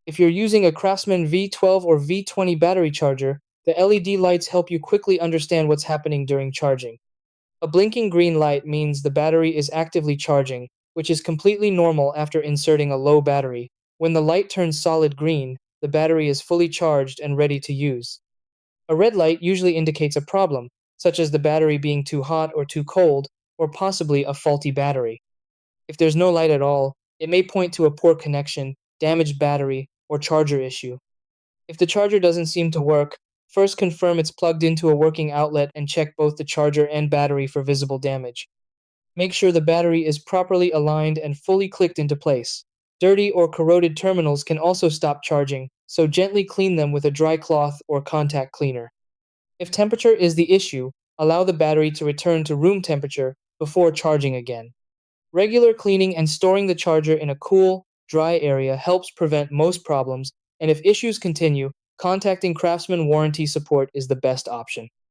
If you're using a Craftsman V12 or V20 battery charger, the LED lights help you quickly understand what's happening during charging. A blinking green light means the battery is actively charging, which is completely normal after inserting a low battery. When the light turns solid green, the battery is fully charged and ready to use. A red light usually indicates a problem, such as the battery being too hot or too cold, or possibly a faulty battery. If there's no light at all, it may point to a poor connection, damaged battery, or charger issue. If the charger doesn't seem to work, first confirm it's plugged into a working outlet and check both the charger and battery for visible damage. Make sure the battery is properly aligned and fully clicked into place. Dirty or corroded terminals can also stop charging, so gently clean them with a dry cloth or contact cleaner. If temperature is the issue, allow the battery to return to room temperature before charging again. Regular cleaning and storing the charger in a cool, dry area helps prevent most problems, and if issues continue, contacting Craftsman warranty support is the best option.